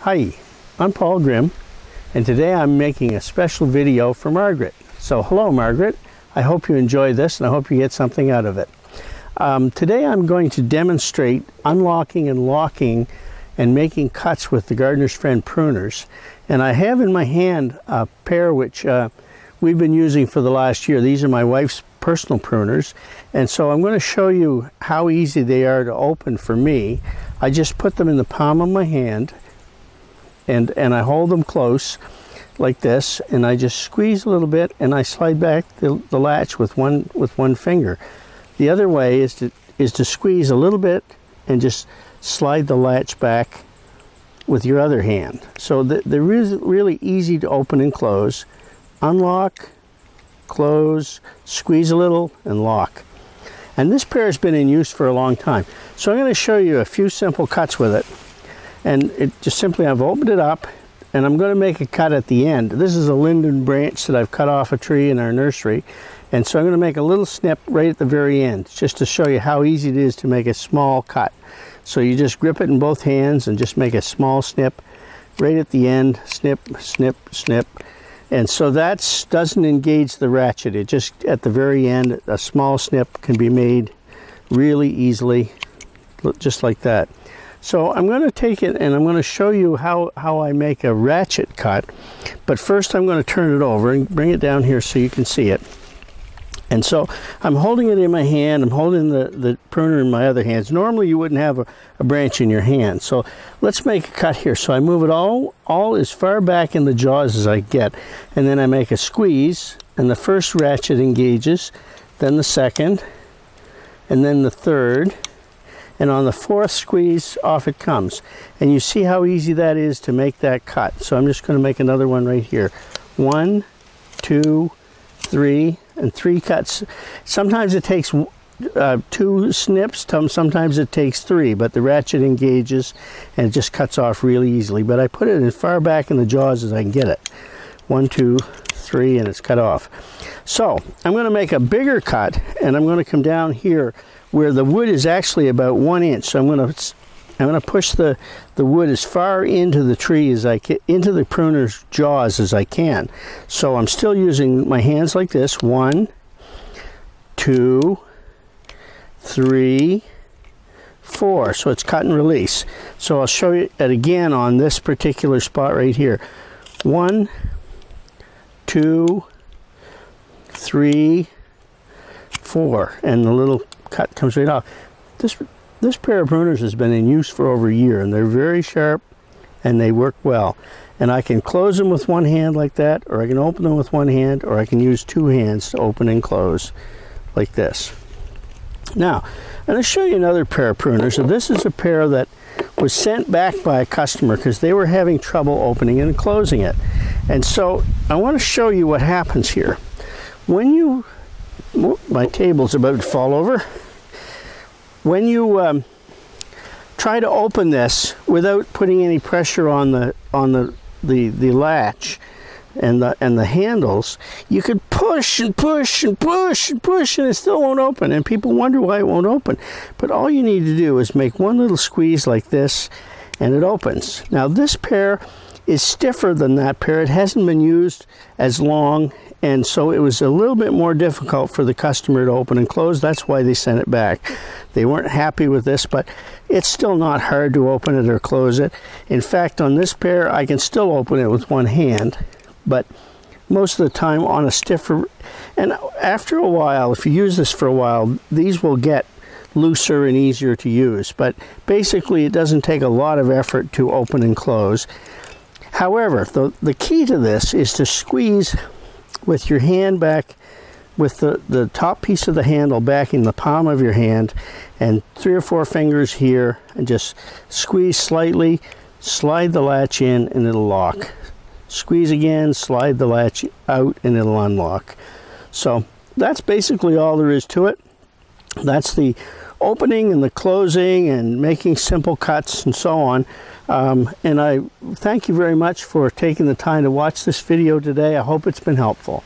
Hi, I'm Paul Grimm, and today I'm making a special video for Margaret. So hello Margaret, I hope you enjoy this and I hope you get something out of it. Today I'm going to demonstrate unlocking and locking and making cuts with the Gardener's Friend pruners. And I have in my hand a pair which we've been using for the last year. These are my wife's personal pruners, and so I'm going to show you how easy they are to open for me. I just put them in the palm of my hand and I hold them close like this, and I just squeeze a little bit and I slide back the latch with one finger. The other way is to squeeze a little bit and just slide the latch back with your other hand. So they're really easy to open and close. Unlock, close, squeeze a little, and lock. And this pair has been in use for a long time. So I'm going to show you a few simple cuts with it. And it just simply, I've opened it up and I'm going to make a cut at the end. This is a linden branch that I've cut off a tree in our nursery. And so I'm going to make a little snip right at the very end, just to show you how easy it is to make a small cut. So you just grip it in both hands and just make a small snip right at the end. Snip, snip, snip. And so that doesn't engage the ratchet. It just, at the very end, a small snip can be made really easily, just like that. So I'm going to take it and I'm going to show you how I make a ratchet cut. But first I'm going to turn it over and bring it down here so you can see it. And so I'm holding it in my hand, I'm holding the pruner in my other hands. Normally you wouldn't have a branch in your hand. So let's make a cut here. So I move it all as far back in the jaws as I get. And then I make a squeeze, and the first ratchet engages, then the second, and then the third. And on the fourth squeeze, off it comes. And you see how easy that is to make that cut. So I'm just going to make another one right here. 1, 2, 3, and 3 cuts. Sometimes it takes 2 snips, sometimes it takes 3, but the ratchet engages and it just cuts off really easily. But I put it as far back in the jaws as I can get it. 1, 2, 3, and it's cut off. So I'm going to make a bigger cut, and I'm going to come down here where the wood is actually about 1 inch. So I'm going to push the wood as far into the tree as I can, into the pruner's jaws as I can. So I'm still using my hands like this. 1, 2, 3, 4. So it's cut and release. So I'll show you it again on this particular spot right here. 1, 2, 3, 4, and the little cut comes right off. This pair of pruners has been in use for over a year, and they're very sharp and they work well. And I can close them with one hand like that, or I can open them with one hand, or I can use 2 hands to open and close like this. Now, I'm going to show you another pair of pruners. So this is a pair that was sent back by a customer because they were having trouble opening and closing it. And so I want to show you what happens here. When you, my table's about to fall over. When you try to open this without putting any pressure on the latch and the handles, you could push and push and push and push, and it still won't open. And people wonder why it won't open. But all you need to do is make one little squeeze like this, and it opens. Now this pair is stiffer than that pair. It hasn't been used as long, and so it was a little bit more difficult for the customer to open and close. That's why they sent it back. They weren't happy with this, but it's still not hard to open it or close it. In fact, on this pair, I can still open it with one hand, but most of the time on a stiffer, and after a while, if you use this for a while, these will get looser and easier to use. But basically, it doesn't take a lot of effort to open and close. However, the key to this is to squeeze with your hand back, with the top piece of the handle back in the palm of your hand, and 3 or 4 fingers here, and just squeeze slightly, slide the latch in, and it'll lock. Squeeze again, slide the latch out, and it'll unlock. So that's basically all there is to it. That's the opening and the closing and making simple cuts and so on. And I thank you very much for taking the time to watch this video today. I hope it's been helpful.